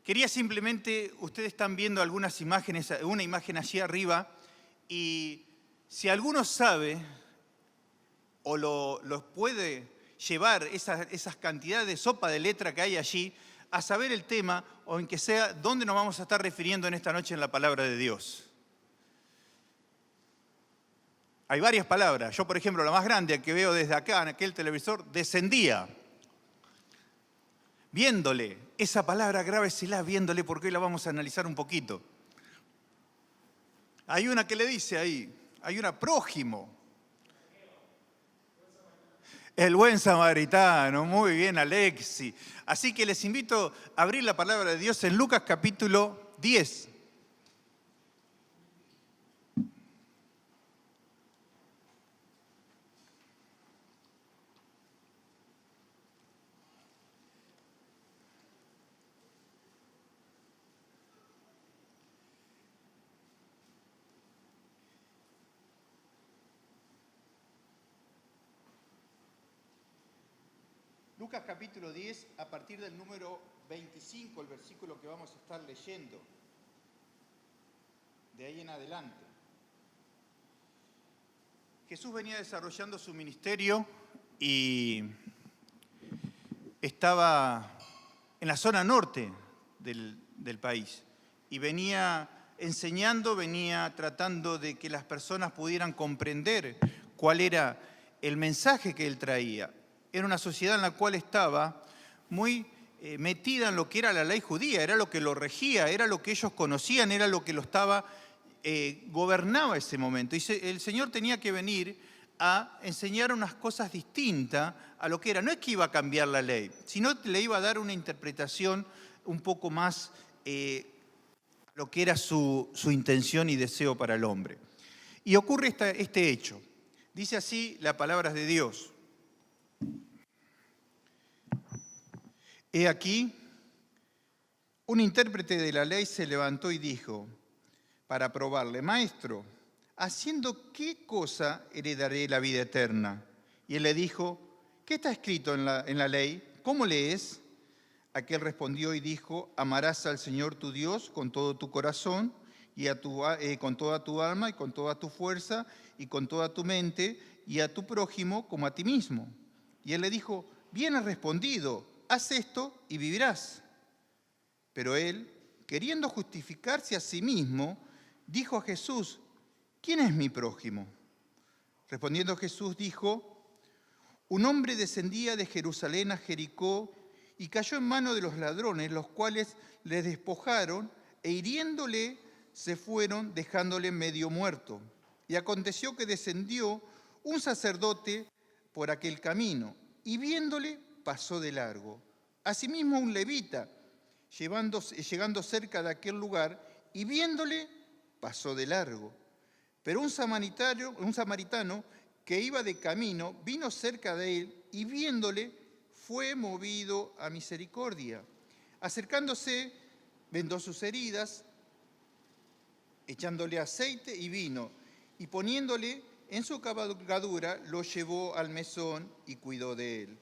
Quería simplemente, ustedes están viendo algunas imágenes, una imagen allí arriba, y si alguno sabe o los puede llevar esas cantidades de sopa de letra que hay allí, a saber el tema, o en que sea, dónde nos vamos a estar refiriendo en esta noche en la palabra de Dios. Hay varias palabras. Yo, por ejemplo, la más grande que veo desde acá, en aquel televisor, descendía. Viéndole, esa palabra grábesela, viéndole, porque hoy la vamos a analizar un poquito. Hay una que le dice ahí, hay una prójimo. El buen samaritano, muy bien, Alexi. Así que les invito a abrir la palabra de Dios en Lucas capítulo 10. Lucas capítulo 10, a partir del número 25, el versículo que vamos a estar leyendo, de ahí en adelante. Jesús venía desarrollando su ministerio y estaba en la zona norte del país y venía enseñando, venía tratando de que las personas pudieran comprender cuál era el mensaje que él traía. Era una sociedad en la cual estaba muy metida en lo que era la ley judía, era lo que lo regía, era lo que ellos conocían, era lo que lo estaba gobernaba ese momento. Y el Señor tenía que venir a enseñar unas cosas distintas a lo que era. No es que iba a cambiar la ley, sino le iba a dar una interpretación un poco más lo que era su intención y deseo para el hombre. Y ocurre este hecho. Dice así la palabra de Dios. He aquí, un intérprete de la ley se levantó y dijo, para probarle, Maestro, ¿haciendo qué cosa heredaré la vida eterna? Y él le dijo, ¿qué está escrito en la ley? ¿Cómo lees? Aquel respondió y dijo, amarás al Señor tu Dios con todo tu corazón y con toda tu alma y con toda tu fuerza y con toda tu mente y a tu prójimo como a ti mismo. Y él le dijo, bien has respondido, haz esto y vivirás. Pero él, queriendo justificarse a sí mismo, dijo a Jesús, ¿quién es mi prójimo? Respondiendo Jesús dijo, un hombre descendía de Jerusalén a Jericó y cayó en manos de los ladrones, los cuales le despojaron e hiriéndole se fueron, dejándole medio muerto. Y aconteció que descendió un sacerdote por aquel camino y viéndole pasó de largo. Asimismo un levita, llegando cerca de aquel lugar y viéndole pasó de largo. Pero un samaritano que iba de camino vino cerca de él y viéndole fue movido a misericordia. Acercándose, vendó sus heridas, echándole aceite y vino, y poniéndole en su cabalgadura, lo llevó al mesón y cuidó de él.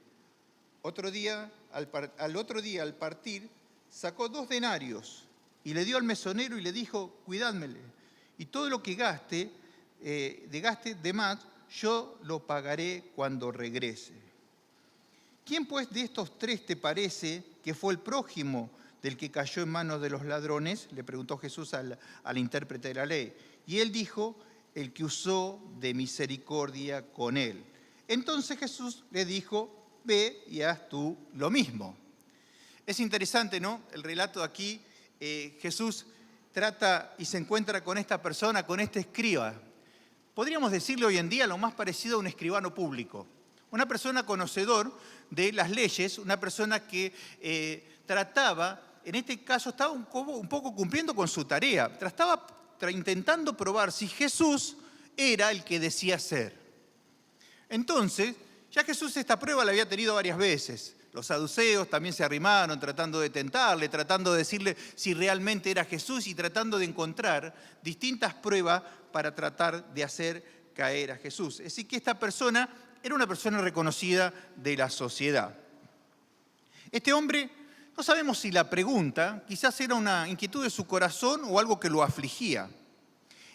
Al otro día, al partir, sacó 2 denarios y le dio al mesonero y le dijo, cuidádmele, y todo lo que gaste de más, yo lo pagaré cuando regrese. ¿Quién pues de estos 3 te parece que fue el prójimo del que cayó en manos de los ladrones? Le preguntó Jesús al intérprete de la ley. Y él dijo, el que usó de misericordia con él. Entonces Jesús le dijo, ve y haz tú lo mismo. Es interesante, ¿no? El relato aquí, Jesús trata y se encuentra con esta persona, con este escriba. Podríamos decirle hoy en día lo más parecido a un escribano público. Una persona conocedor de las leyes, una persona que trataba, en este caso estaba un poco cumpliendo con su tarea, estaba intentando probar si Jesús era el que decía ser. Entonces, ya Jesús esta prueba la había tenido varias veces. Los saduceos también se arrimaron tratando de tentarle, tratando de decirle si realmente era Jesús y tratando de encontrar distintas pruebas para tratar de hacer caer a Jesús. Así que esta persona era una persona reconocida de la sociedad. Este hombre No sabemos si la pregunta quizás era una inquietud de su corazón o algo que lo afligía.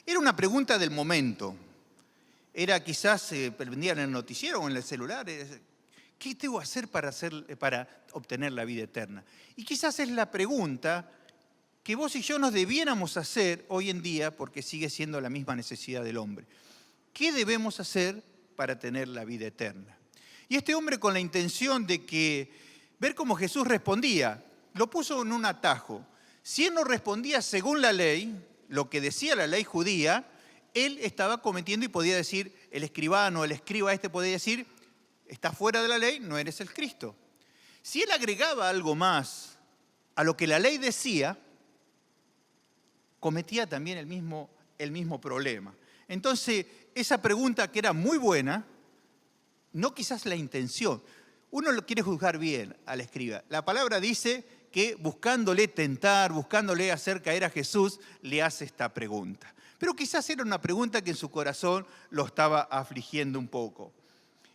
Era una pregunta del momento. Era quizás, prendía en el noticiero o en el celular, ¿qué debo hacer para obtener la vida eterna? Y quizás es la pregunta que vos y yo nos debiéramos hacer hoy en día, porque sigue siendo la misma necesidad del hombre. ¿Qué debemos hacer para tener la vida eterna? Y este hombre, con la intención de ver cómo Jesús respondía, lo puso en un atajo. Si él no respondía según la ley, lo que decía la ley judía, él estaba cometiendo y podía decir, el escribano, el escriba podía decir, estás fuera de la ley, no eres el Cristo. Si él agregaba algo más a lo que la ley decía, cometía también el mismo problema. Entonces, esa pregunta que era muy buena, no quizás la intención. Uno lo quiere juzgar bien al escriba. La palabra dice que buscándole tentar, buscándole hacer caer a Jesús, le hace esta pregunta. Pero quizás era una pregunta que en su corazón lo estaba afligiendo un poco.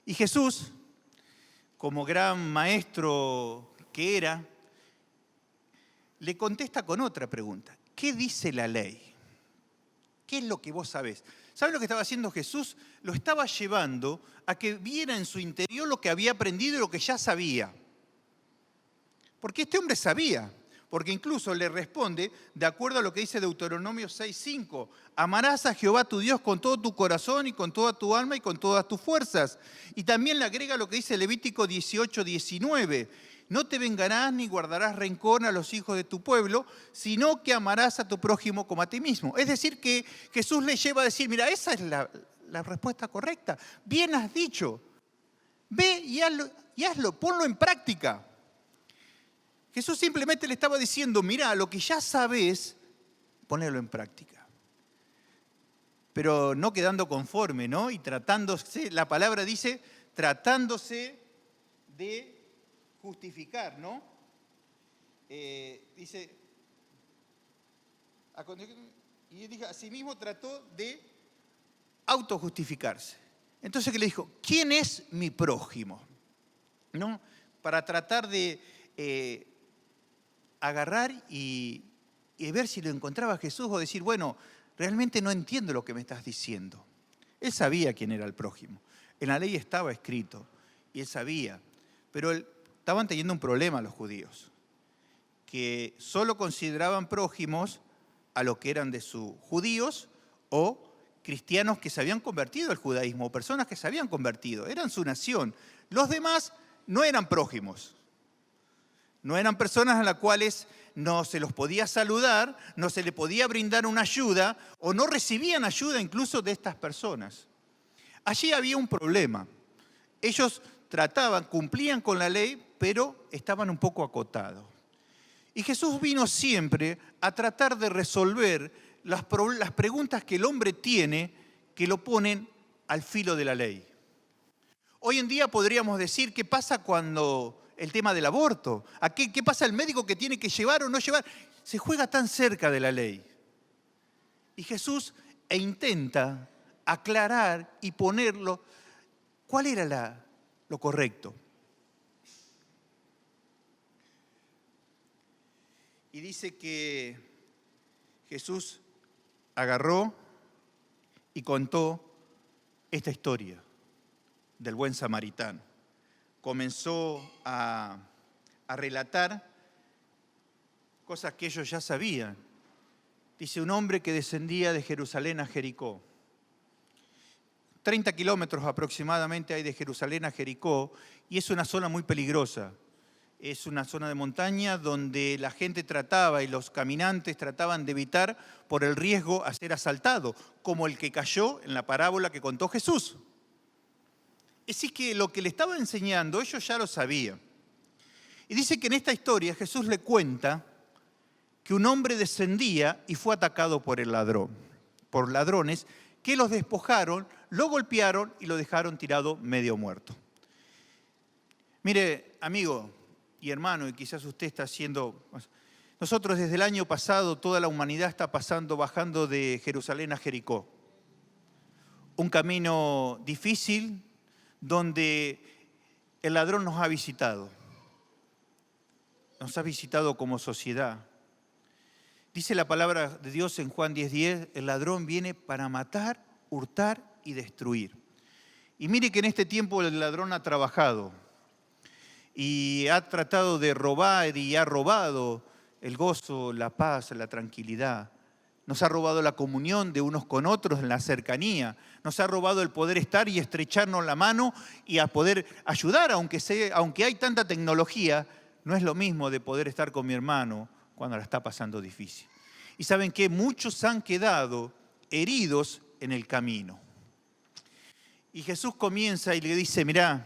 Y Jesús, como gran maestro que era, le contesta con otra pregunta. ¿Qué dice la ley? ¿Qué es lo que vos sabés? ¿Sabes lo que estaba haciendo Jesús? Lo estaba llevando a que viera en su interior lo que había aprendido y lo que ya sabía. Porque este hombre sabía, porque incluso le responde de acuerdo a lo que dice Deuteronomio 6:5. Amarás a Jehová tu Dios con todo tu corazón y con toda tu alma y con todas tus fuerzas. Y también le agrega lo que dice Levítico 18:19. No te vengarás ni guardarás rencor a los hijos de tu pueblo, sino que amarás a tu prójimo como a ti mismo. Es decir, que Jesús le lleva a decir, mira, esa es la respuesta correcta. Bien has dicho. Ve y hazlo, ponlo en práctica. Jesús simplemente le estaba diciendo, mira, lo que ya sabes, ponelo en práctica. Pero no quedando conforme, ¿no? Y tratándose, la palabra dice, tratándose de justificar, ¿no? Dice, y él dijo, asimismo trató de autojustificarse. Entonces, ¿qué le dijo? ¿Quién es mi prójimo? ¿No? Para tratar de agarrar y ver si lo encontraba Jesús o decir, bueno, realmente no entiendo lo que me estás diciendo. Él sabía quién era el prójimo. En la ley estaba escrito y él sabía, pero estaban teniendo un problema los judíos, que solo consideraban prójimos a los que eran de sus judíos o cristianos que se habían convertido al judaísmo, o personas que se habían convertido, eran su nación. Los demás no eran prójimos, no eran personas a las cuales no se los podía saludar, no se le podía brindar una ayuda o no recibían ayuda incluso de estas personas. Allí había un problema. Ellos cumplían con la ley, pero estaban un poco acotados. Y Jesús vino siempre a tratar de resolver las preguntas que el hombre tiene que lo ponen al filo de la ley. Hoy en día podríamos decir, ¿qué pasa cuando el tema del aborto? ¿Qué pasa el médico que tiene que llevar o no llevar? Se juega tan cerca de la ley. Y Jesús intenta aclarar y ponerlo, ¿cuál era lo correcto? Y dice que Jesús agarró y contó esta historia del buen samaritano. Comenzó a relatar cosas que ellos ya sabían. Dice, un hombre que descendía de Jerusalén a Jericó. 30 kilómetros aproximadamente hay de Jerusalén a Jericó y es una zona muy peligrosa. Es una zona de montaña donde la gente trataba y los caminantes trataban de evitar por el riesgo a ser asaltado, como el que cayó en la parábola que contó Jesús. Es decir, que lo que le estaba enseñando ellos ya lo sabían. Y dice que en esta historia Jesús le cuenta que un hombre descendía y fue atacado por ladrones que los despojaron, lo golpearon y lo dejaron tirado medio muerto. Mire, amigo y hermano, y quizás usted está haciendo... Nosotros desde el año pasado, toda la humanidad está bajando de Jerusalén a Jericó. Un camino difícil donde el ladrón nos ha visitado. nos ha visitado como sociedad. Dice la palabra de Dios en Juan 10:10, el ladrón viene para matar, hurtar y destruir. Y mire que en este tiempo el ladrón ha trabajado y ha tratado de robar y ha robado el gozo, la paz, la tranquilidad. Nos ha robado la comunión de unos con otros en la cercanía. Nos ha robado el poder estar y estrecharnos la mano y a poder ayudar, aunque hay tanta tecnología, no es lo mismo de poder estar con mi hermano cuando la está pasando difícil. Y saben que muchos han quedado heridos en el camino. Y Jesús comienza y le dice, mirá,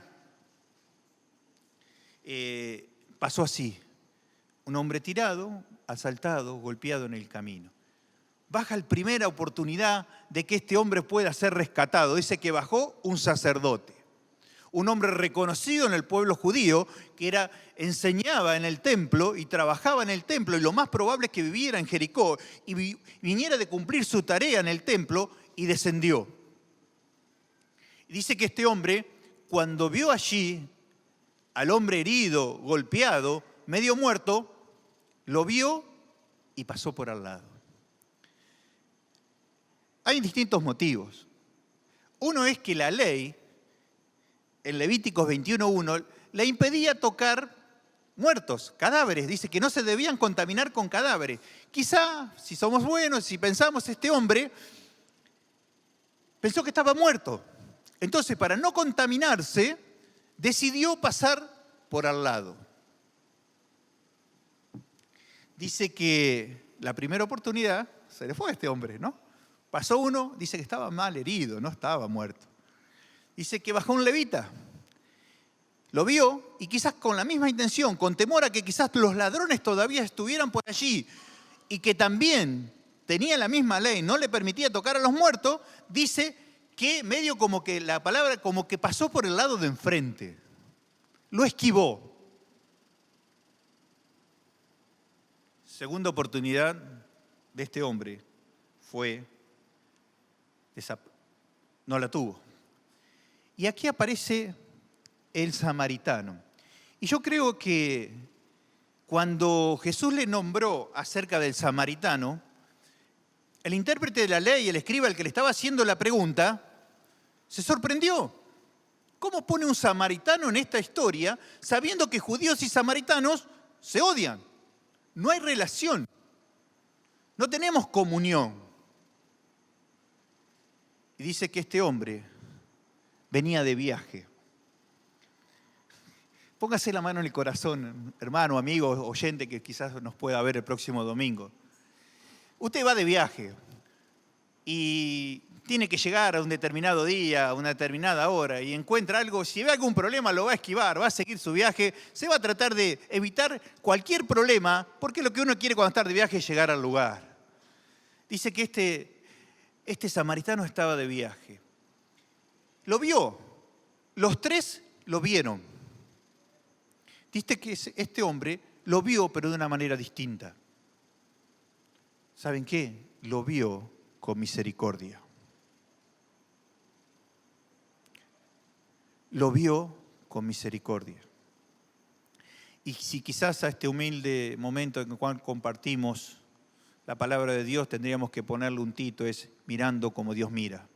pasó así, un hombre tirado, asaltado, golpeado en el camino. Baja la primera oportunidad de que este hombre pueda ser rescatado. Dice que bajó un sacerdote, un hombre reconocido en el pueblo judío, que enseñaba en el templo y trabajaba en el templo, y lo más probable es que viviera en Jericó y viniera de cumplir su tarea en el templo, y descendió. Y dice que este hombre, cuando vio allí al hombre herido, golpeado, medio muerto, lo vio y pasó por al lado. Hay distintos motivos. Uno es que la ley, en Levíticos 21:1, le impedía tocar muertos, cadáveres. Dice que no se debían contaminar con cadáveres. Quizá, si somos buenos, si pensamos, este hombre pensó que estaba muerto. Entonces, para no contaminarse, decidió pasar por al lado. Dice que la primera oportunidad se le fue a este hombre, ¿no? Pasó uno, dice que estaba mal herido, no estaba muerto. Dice que bajó un levita, lo vio y quizás con la misma intención, con temor a que quizás los ladrones todavía estuvieran por allí y que también tenía la misma ley, no le permitía tocar a los muertos, dice que medio como que la palabra, como que pasó por el lado de enfrente, lo esquivó. Segunda oportunidad de este hombre no la tuvo. Y aquí aparece el samaritano. Y yo creo que cuando Jesús le nombró acerca del samaritano, el intérprete de la ley, el escriba, el que le estaba haciendo la pregunta, se sorprendió. ¿Cómo pone un samaritano en esta historia sabiendo que judíos y samaritanos se odian? No hay relación. No tenemos comunión. Y dice que este hombre venía de viaje. Póngase la mano en el corazón, hermano, amigo, oyente que quizás nos pueda ver el próximo domingo. Usted va de viaje y tiene que llegar a un determinado día, a una determinada hora, y encuentra algo. Si ve algún problema, lo va a esquivar, va a seguir su viaje, se va a tratar de evitar cualquier problema, porque lo que uno quiere cuando está de viaje es llegar al lugar. Dice que este samaritano estaba de viaje. Lo vio, los tres lo vieron. Dice que este hombre lo vio, pero de una manera distinta. ¿Saben qué? Lo vio con misericordia. Lo vio con misericordia. Y si quizás a este humilde momento en el cual compartimos la palabra de Dios tendríamos que ponerle un título, es mirando como Dios mira.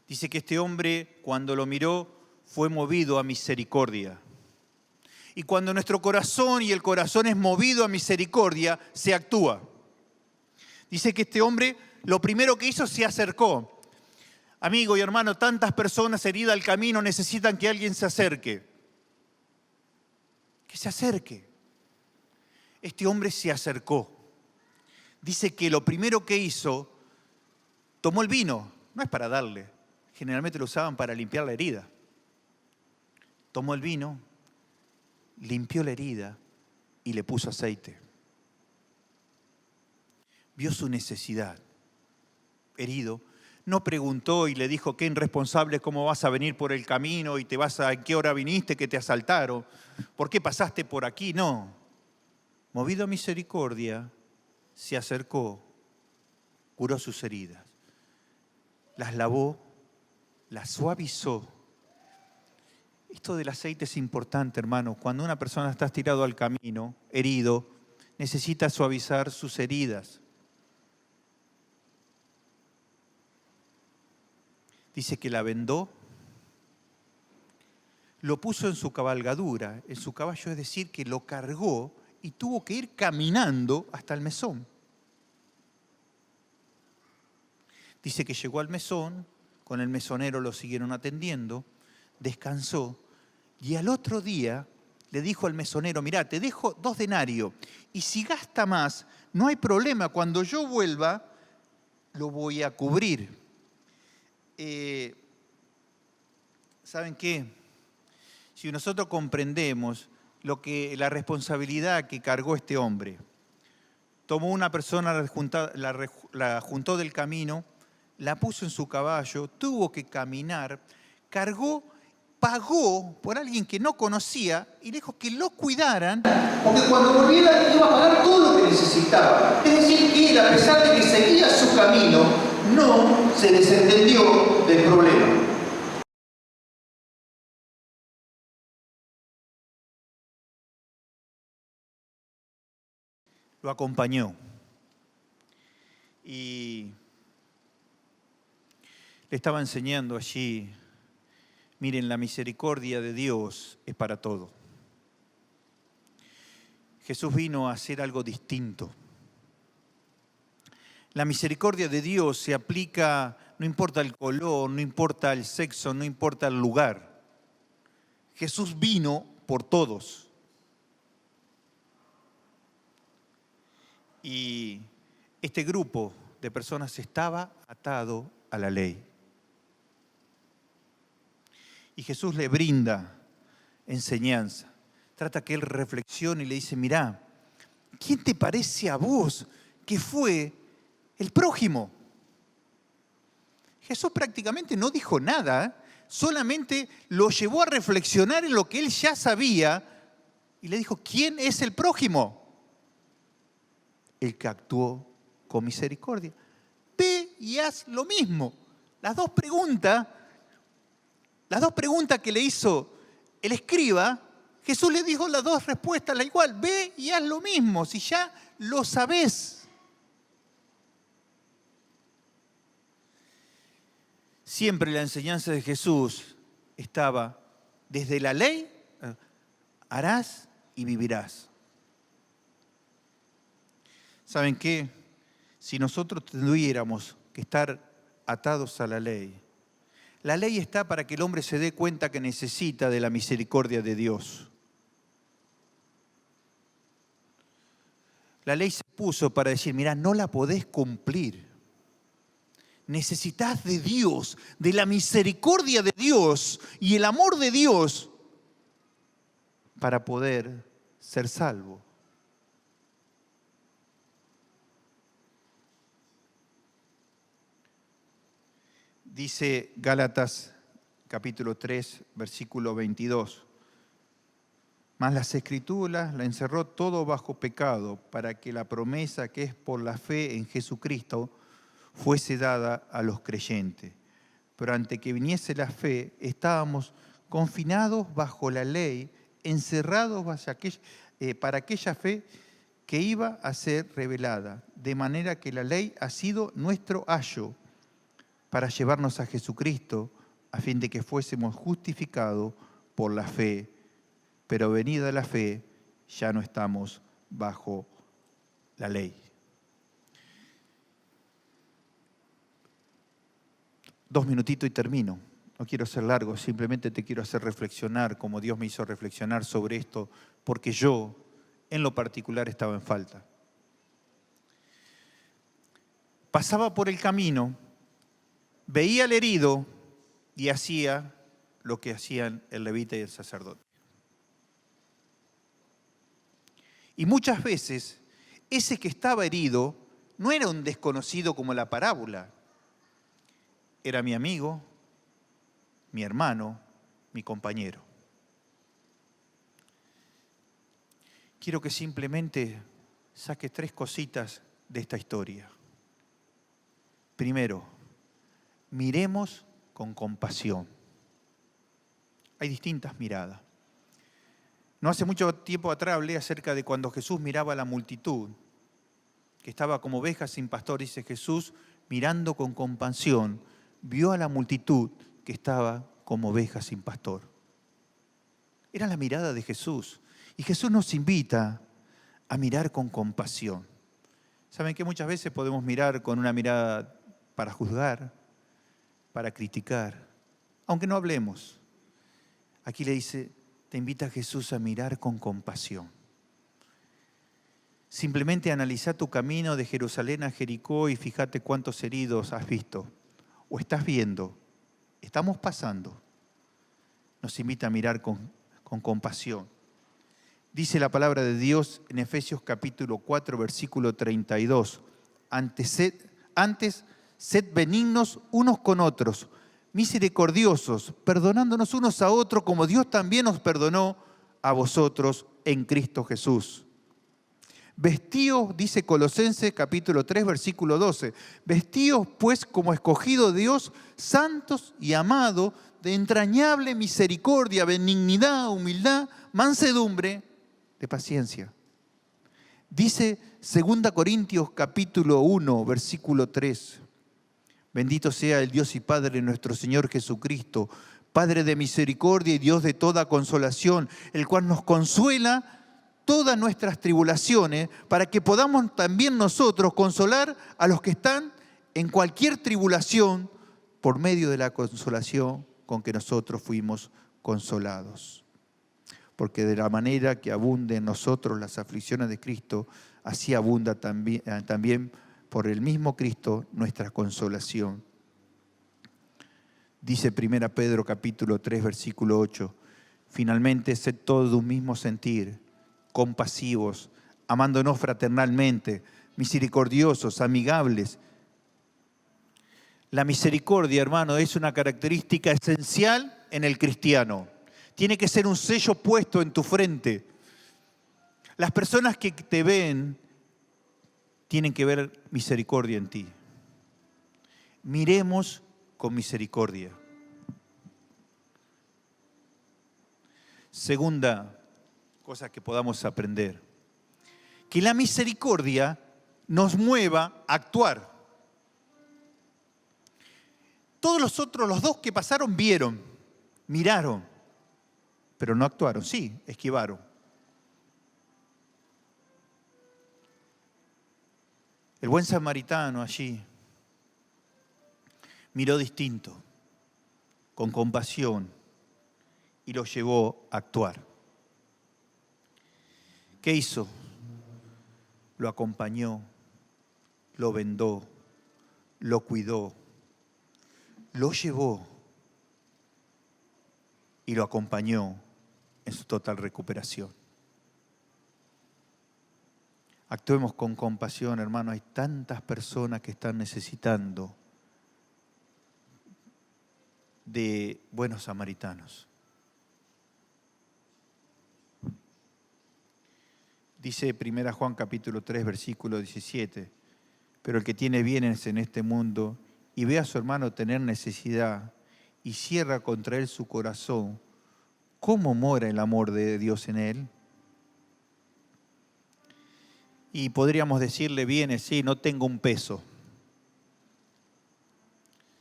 Dice que este hombre, cuando lo miró, fue movido a misericordia. Y cuando nuestro corazón y el corazón es movido a misericordia, se actúa. Dice que este hombre, lo primero que hizo, se acercó. Amigo y hermano, tantas personas heridas al camino necesitan que alguien se acerque. Que se acerque. Este hombre se acercó. Dice que lo primero que hizo, tomó el vino. No es para darle. Generalmente lo usaban para limpiar la herida. Tomó el vino, limpió la herida y le puso aceite. Vio su necesidad. Herido. No preguntó y le dijo, qué irresponsable, cómo vas a venir por el camino y ¿en qué hora viniste que te asaltaron? ¿Por qué pasaste por aquí? No. Movido a misericordia, se acercó, curó sus heridas, las lavó, las suavizó. Esto del aceite es importante, hermano. Cuando una persona está tirado al camino, herido, necesita suavizar sus heridas. Dice que la vendó, lo puso en su cabalgadura, en su caballo, es decir, que lo cargó y tuvo que ir caminando hasta el mesón. Dice que llegó al mesón, con el mesonero lo siguieron atendiendo, descansó y al otro día le dijo al mesonero, mirá, te dejo 2 denarios y si gasta más, no hay problema, cuando yo vuelva lo voy a cubrir. ¿Saben qué? Si nosotros comprendemos la responsabilidad que cargó este hombre, tomó una persona, la juntó del camino, la puso en su caballo, tuvo que caminar, cargó, pagó por alguien que no conocía y le dijo que lo cuidaran, porque cuando volviera iba a pagar todo lo que necesitaba. Es decir, que él, a pesar de que seguía su camino, no se desentendió del problema. Lo acompañó y le estaba enseñando allí, miren, la misericordia de Dios es para todo. Jesús vino a hacer algo distinto. La misericordia de Dios se aplica, no importa el color, no importa el sexo, no importa el lugar. Jesús vino por todos. Y este grupo de personas estaba atado a la ley. Y Jesús le brinda enseñanza. Trata que él reflexione y le dice, mirá, ¿quién te parece a vos que fue el prójimo? Jesús prácticamente no dijo nada, solamente lo llevó a reflexionar en lo que él ya sabía y le dijo, ¿quién es el prójimo? El que actuó con misericordia. Ve y haz lo mismo. Las dos preguntas que le hizo el escriba, Jesús le dijo las 2 respuestas, la igual. Ve y haz lo mismo, si ya lo sabés. Siempre la enseñanza de Jesús estaba desde la ley, harás y vivirás. ¿Saben qué? Si nosotros tuviéramos que estar atados a la ley está para que el hombre se dé cuenta que necesita de la misericordia de Dios. La ley se puso para decir, mirá, no la podés cumplir. Necesitas de Dios, de la misericordia de Dios y el amor de Dios para poder ser salvo. Dice Gálatas capítulo 3, versículo 22. Mas las Escrituras la encerró todo bajo pecado, para que la promesa que es por la fe en Jesucristo fuese dada a los creyentes. Pero antes que viniese la fe, estábamos confinados bajo la ley, encerrados para aquella fe que iba a ser revelada, de manera que la ley ha sido nuestro ayo para llevarnos a Jesucristo, a fin de que fuésemos justificados por la fe. Pero venida la fe, ya no estamos bajo la ley. 2 minutitos y termino. No quiero ser largo, simplemente te quiero hacer reflexionar como Dios me hizo reflexionar sobre esto, porque yo, en lo particular, estaba en falta. Pasaba por el camino, veía al herido y hacía lo que hacían el levita y el sacerdote. Y muchas veces, ese que estaba herido no era un desconocido como la parábola. Era mi amigo, mi hermano, mi compañero. Quiero que simplemente saque 3 cositas de esta historia. Primero, miremos con compasión. Hay distintas miradas. No hace mucho tiempo atrás hablé acerca de cuando Jesús miraba a la multitud, que estaba como ovejas sin pastor. Dice Jesús, mirando con compasión, vio a la multitud que estaba como ovejas sin pastor. Era la mirada de Jesús. Y Jesús nos invita a mirar con compasión. ¿Saben que muchas veces podemos mirar con una mirada para juzgar, para criticar, aunque no hablemos? Aquí le dice, te invita Jesús a mirar con compasión. Simplemente analiza tu camino de Jerusalén a Jericó y fíjate cuántos heridos has visto o estás viendo. Estamos pasando. Nos invita a mirar con compasión. Dice la palabra de Dios en Efesios capítulo 4, versículo 32. Antes, sed benignos unos con otros, misericordiosos, perdonándonos unos a otros como Dios también os perdonó a vosotros en Cristo Jesús. Vestíos, dice Colosenses capítulo 3, versículo 12, vestíos pues como escogido de Dios, santos y amados, de entrañable misericordia, benignidad, humildad, mansedumbre, de paciencia. Dice 2 Corintios capítulo 1, versículo 3. Bendito sea el Dios y Padre de nuestro Señor Jesucristo, Padre de misericordia y Dios de toda consolación, el cual nos consuela todas nuestras tribulaciones, para que podamos también nosotros consolar a los que están en cualquier tribulación por medio de la consolación con que nosotros fuimos consolados. Porque de la manera que abunde en nosotros las aflicciones de Cristo, así abunda también por el mismo Cristo nuestra consolación. Dice 1 Pedro capítulo 3, versículo 8, finalmente sed todos de un mismo sentir, compasivos, amándonos fraternalmente, misericordiosos, amigables. La misericordia, hermano, es una característica esencial en el cristiano. Tiene que ser un sello puesto en tu frente. Las personas que te ven tienen que ver misericordia en ti. Miremos con misericordia. Segunda cosa que podamos aprender, que la misericordia nos mueva a actuar. Todos los dos que pasaron vieron, miraron, pero no actuaron, sí, esquivaron. El buen samaritano allí miró distinto, con compasión, y lo llevó a actuar. ¿Qué hizo? Lo acompañó, lo vendó, lo cuidó, lo llevó y lo acompañó en su total recuperación. Actuemos con compasión, hermano. Hay tantas personas que están necesitando de buenos samaritanos. Dice 1 Juan capítulo 3, versículo 17, pero el que tiene bienes en este mundo y ve a su hermano tener necesidad y cierra contra él su corazón, ¿cómo mora el amor de Dios en él? Y podríamos decirle, bienes, sí, no tengo un peso.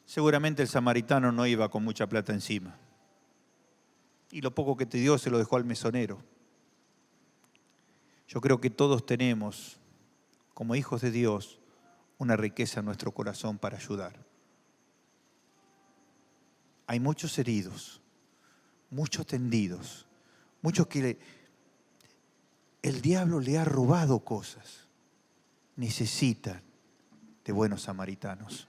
Seguramente el samaritano no iba con mucha plata encima. Y lo poco que te dio se lo dejó al mesonero. Yo creo que todos tenemos, como hijos de Dios, una riqueza en nuestro corazón para ayudar. Hay muchos heridos, muchos tendidos, muchos que el diablo le ha robado cosas. Necesitan de buenos samaritanos.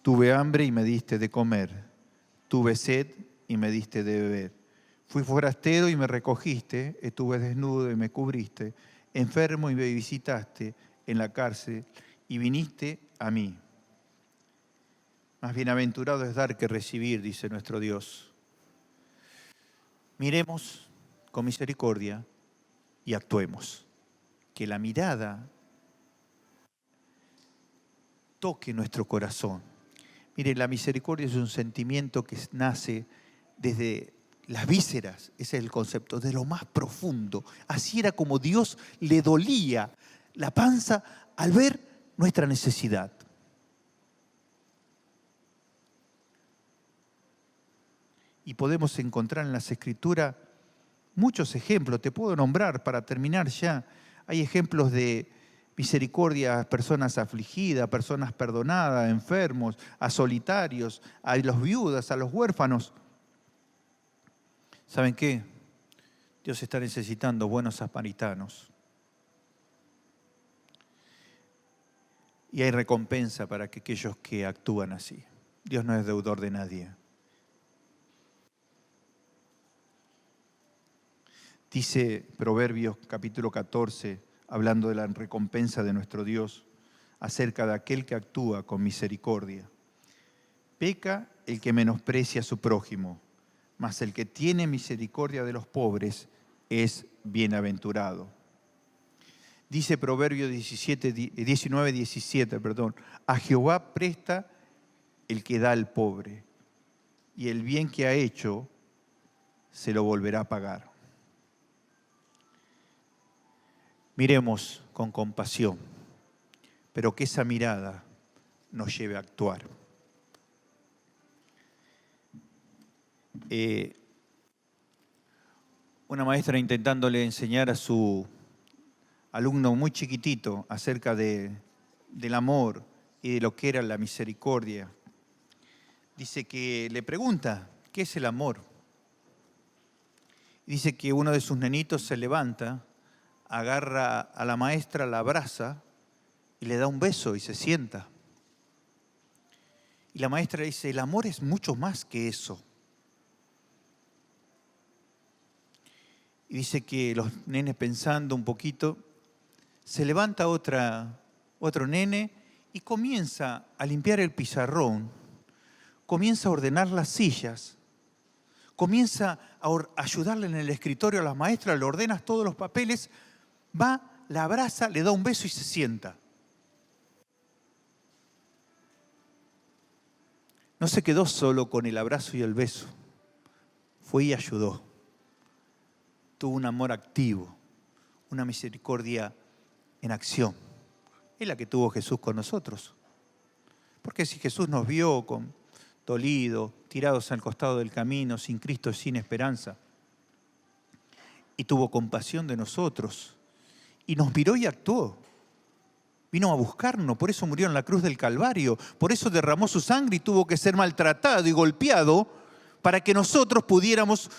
Tuve hambre y me diste de comer. Tuve sed y me diste de beber. Fui forastero y me recogiste. Estuve desnudo y me cubriste. Enfermo y me visitaste en la cárcel y viniste a mí. Más bienaventurado es dar que recibir, dice nuestro Dios. Miremos con misericordia y actuemos. Que la mirada toque nuestro corazón. Mire, la misericordia es un sentimiento que nace desde las vísceras, ese es el concepto, de lo más profundo. Así era como Dios le dolía la panza al ver nuestra necesidad. Y podemos encontrar en las Escrituras muchos ejemplos, te puedo nombrar para terminar ya. Hay ejemplos de misericordia a personas afligidas, a personas perdonadas, a enfermos, a solitarios, a los viudas, a los huérfanos. ¿Saben qué? Dios está necesitando buenos samaritanos. Y hay recompensa para aquellos que actúan así. Dios no es deudor de nadie. Dice Proverbios capítulo 14, hablando de la recompensa de nuestro Dios, acerca de aquel que actúa con misericordia. Peca el que menosprecia a su prójimo, mas el que tiene misericordia de los pobres es bienaventurado. Dice Proverbios 19:17, a Jehová presta el que da al pobre, y el bien que ha hecho se lo volverá a pagar. Miremos con compasión, pero que esa mirada nos lleve a actuar. Una maestra intentándole enseñar a su alumno muy chiquitito acerca del amor y de lo que era la misericordia, dice que le pregunta, ¿qué es el amor? Dice que uno de sus nenitos se levanta, agarra a la maestra, la abraza y le da un beso y se sienta. Y la maestra dice, el amor es mucho más que eso. Y dice que los nenes, pensando un poquito, se levanta otro nene y comienza a limpiar el pizarrón, comienza a ordenar las sillas, comienza a ayudarle en el escritorio a la maestra, le ordenas todos los papeles, va, la abraza, le da un beso y se sienta. No se quedó solo con el abrazo y el beso, fue y ayudó. Tuvo un amor activo, una misericordia en acción. Es la que tuvo Jesús con nosotros. Porque si Jesús nos vio dolidos, tirados al costado del camino, sin Cristo, sin esperanza, y tuvo compasión de nosotros, y nos miró y actuó, vino a buscarnos, por eso murió en la cruz del Calvario, por eso derramó su sangre y tuvo que ser maltratado y golpeado, para que nosotros pudiéramos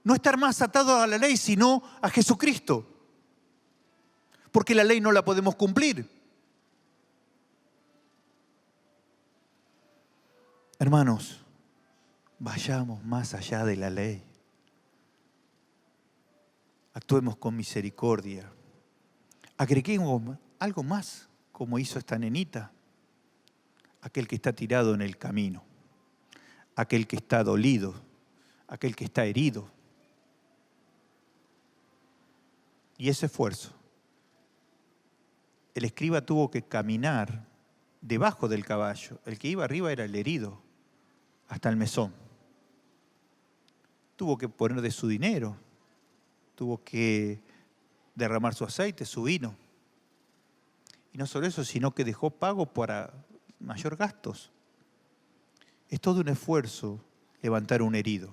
no estar más atados a la ley, sino a Jesucristo. Porque la ley no la podemos cumplir. Hermanos, vayamos más allá de la ley. Actuemos con misericordia. Agreguemos algo más, como hizo esta nenita. Aquel que está tirado en el camino. Aquel que está dolido. Aquel que está herido. Y ese esfuerzo, el escriba tuvo que caminar debajo del caballo. El que iba arriba era el herido, hasta el mesón. Tuvo que poner de su dinero, tuvo que derramar su aceite, su vino. Y no solo eso, sino que dejó pago para mayor gastos. Es todo un esfuerzo levantar un herido.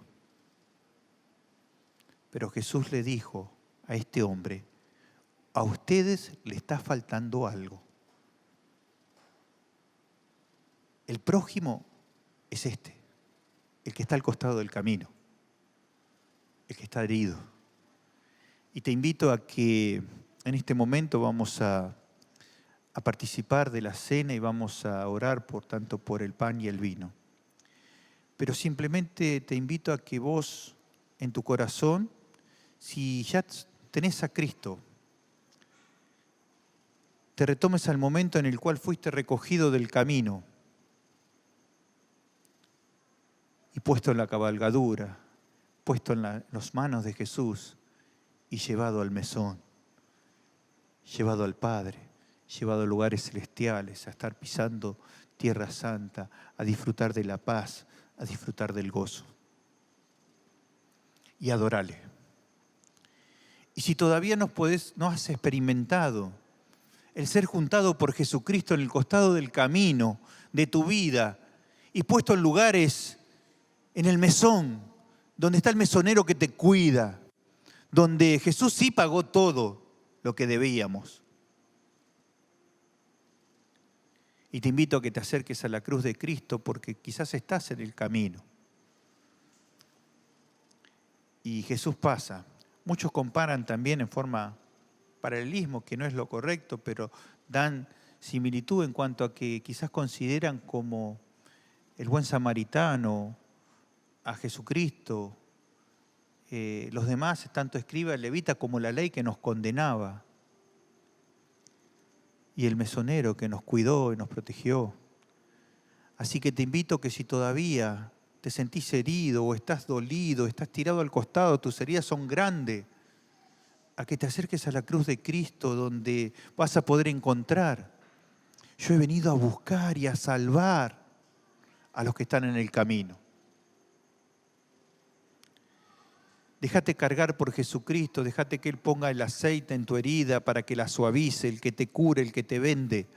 Pero Jesús le dijo a este hombre, a ustedes le está faltando algo. El prójimo es este, el que está al costado del camino, el que está herido. Y te invito a que en este momento vamos a participar de la cena y vamos a orar tanto por el pan y el vino. Pero simplemente te invito a que vos en tu corazón, si ya tenés a Cristo, te retomes al momento en el cual fuiste recogido del camino y puesto en la cabalgadura, puesto en las manos de Jesús y llevado al mesón, llevado al Padre, llevado a lugares celestiales, a estar pisando tierra santa, a disfrutar de la paz, a disfrutar del gozo. Y adorale. Y si todavía no has experimentado el ser juntado por Jesucristo en el costado del camino de tu vida y puesto en lugares, en el mesón, donde está el mesonero que te cuida, donde Jesús sí pagó todo lo que debíamos. Y te invito a que te acerques a la cruz de Cristo porque quizás estás en el camino. Y Jesús pasa. Muchos comparan también en forma paralelismo, que no es lo correcto, pero dan similitud en cuanto a que quizás consideran como el buen samaritano a Jesucristo, los demás, tanto escriba el levita como la ley que nos condenaba, y el mesonero que nos cuidó y nos protegió. Así que te invito que si todavía te sentís herido o estás dolido, estás tirado al costado, tus heridas son grandes, a que te acerques a la cruz de Cristo donde vas a poder encontrar. Yo he venido a buscar y a salvar a los que están en el camino. Déjate cargar por Jesucristo, déjate que Él ponga el aceite en tu herida para que la suavice, el que te cure, el que te vende,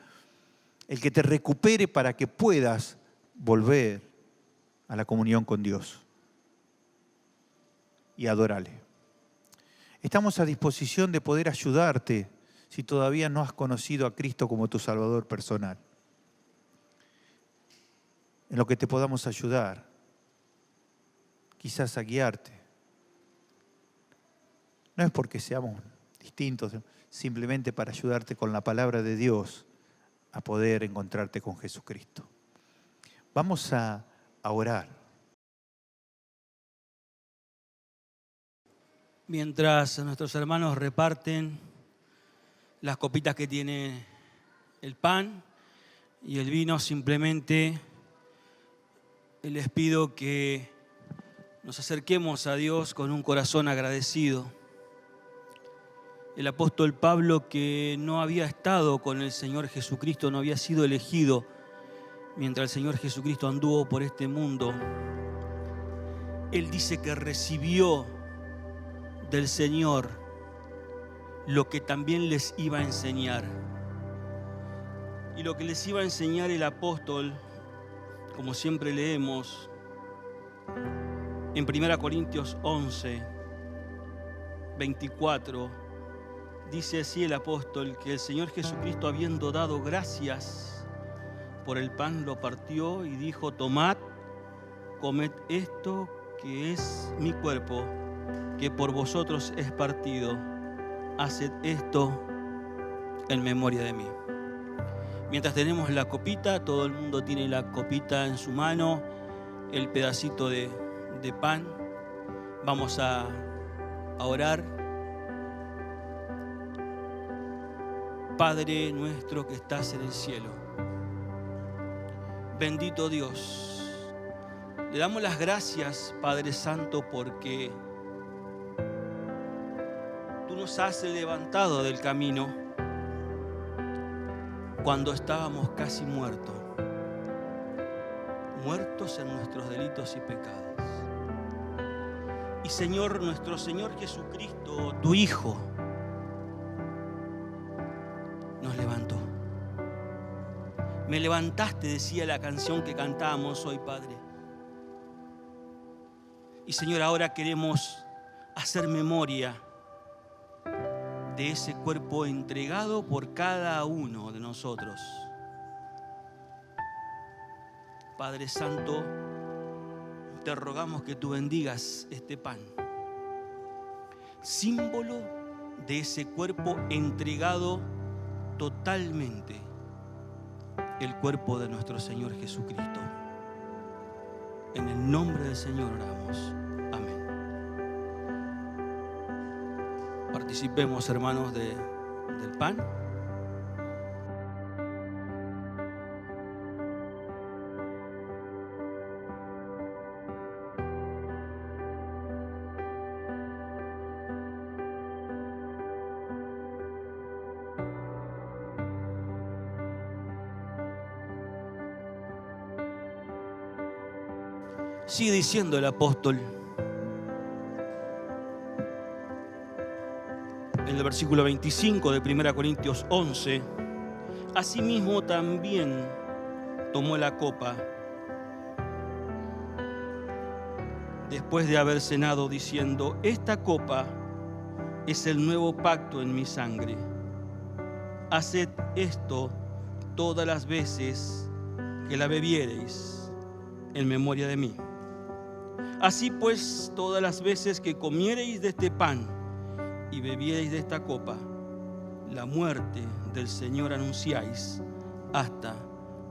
el que te recupere para que puedas volver a la comunión con Dios y adorarle. Estamos a disposición de poder ayudarte si todavía no has conocido a Cristo como tu Salvador personal. En lo que te podamos ayudar, quizás a guiarte. No es porque seamos distintos, simplemente para ayudarte con la palabra de Dios a poder encontrarte con Jesucristo. Vamos a orar. Mientras nuestros hermanos reparten las copitas que tiene el pan y el vino, simplemente les pido que nos acerquemos a Dios con un corazón agradecido. El apóstol Pablo, que no había estado con el Señor Jesucristo, no había sido elegido mientras el Señor Jesucristo anduvo por este mundo, él dice que recibió del Señor lo que también les iba a enseñar. Y lo que les iba a enseñar el apóstol, como siempre leemos en 1 Corintios 11, 24, dice así el apóstol, que el Señor Jesucristo, habiendo dado gracias por el pan, lo partió y dijo: tomad, comed esto, que es mi cuerpo, que por vosotros es partido. Haced esto en memoria de mí. Mientras tenemos la copita, todo el mundo tiene la copita en su mano, el pedacito de pan. Vamos a orar. Padre nuestro que estás en el cielo, bendito Dios, le damos las gracias, Padre Santo, porque tú nos has levantado del camino cuando estábamos casi muertos en nuestros delitos y pecados. Y Señor, nuestro Señor Jesucristo, tu Hijo, nos levantó. Me levantaste, decía la canción que cantábamos hoy, Padre. Y Señor, ahora queremos hacer memoria de ese cuerpo entregado por cada uno de nosotros. Padre Santo, te rogamos que tú bendigas este pan, símbolo de ese cuerpo entregado totalmente, el cuerpo de nuestro Señor Jesucristo. En el nombre del Señor oramos. Amén. Participemos, hermanos, del pan. Sigue diciendo el apóstol en el versículo 25 de 1 Corintios 11. Asimismo también tomó la copa después de haber cenado, diciendo: esta copa es el nuevo pacto en mi sangre. Haced esto todas las veces que la bebiereis en memoria de mí. Así pues, todas las veces que comiereis de este pan y bebiereis de esta copa, la muerte del Señor anunciáis hasta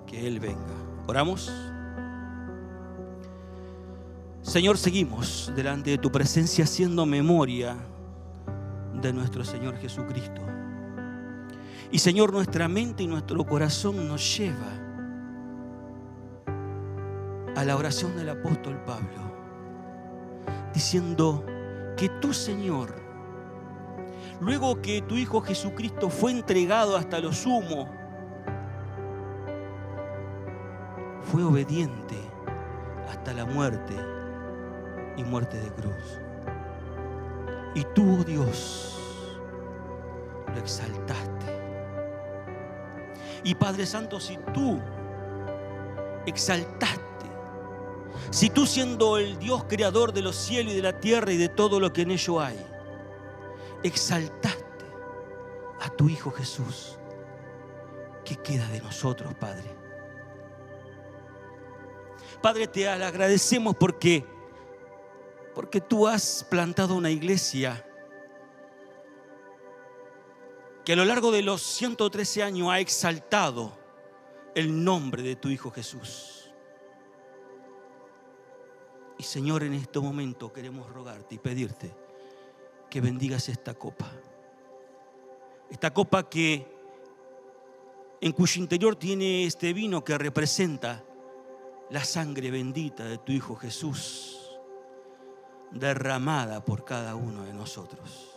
que Él venga. ¿Oramos? Señor, seguimos delante de tu presencia haciendo memoria de nuestro Señor Jesucristo. Y Señor, nuestra mente y nuestro corazón nos lleva a la oración del apóstol Pablo, diciendo que tú, Señor, luego que tu Hijo Jesucristo fue entregado hasta lo sumo, fue obediente hasta la muerte y muerte de cruz. Y tú, oh Dios, lo exaltaste. Y Padre Santo, si tú exaltaste, si tú, siendo el Dios creador de los cielos y de la tierra y de todo lo que en ello hay, exaltaste a tu Hijo Jesús, ¿qué queda de nosotros, Padre? Padre, te agradecemos porque tú has plantado una iglesia que a lo largo de los 113 años ha exaltado el nombre de tu Hijo Jesús. Y Señor, en este momento queremos rogarte y pedirte que bendigas esta copa. Esta copa en cuyo interior tiene este vino que representa la sangre bendita de tu Hijo Jesús, derramada por cada uno de nosotros.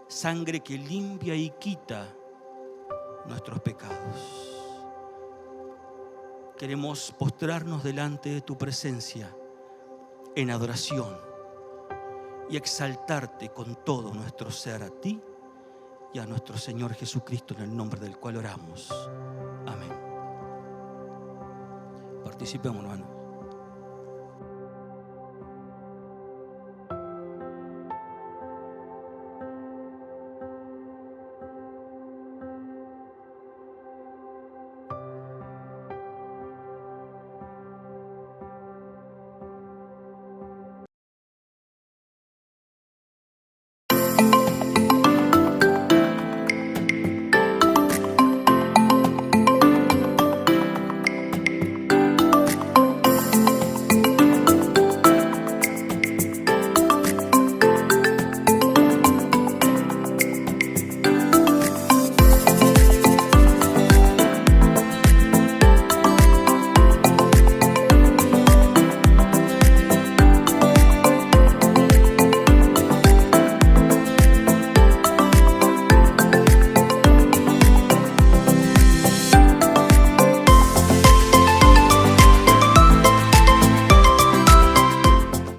Sangre que limpia y quita nuestros pecados. Queremos postrarnos delante de tu presencia en adoración y exaltarte con todo nuestro ser a ti y a nuestro Señor Jesucristo, en el nombre del cual oramos. Amén. Participemos, hermano.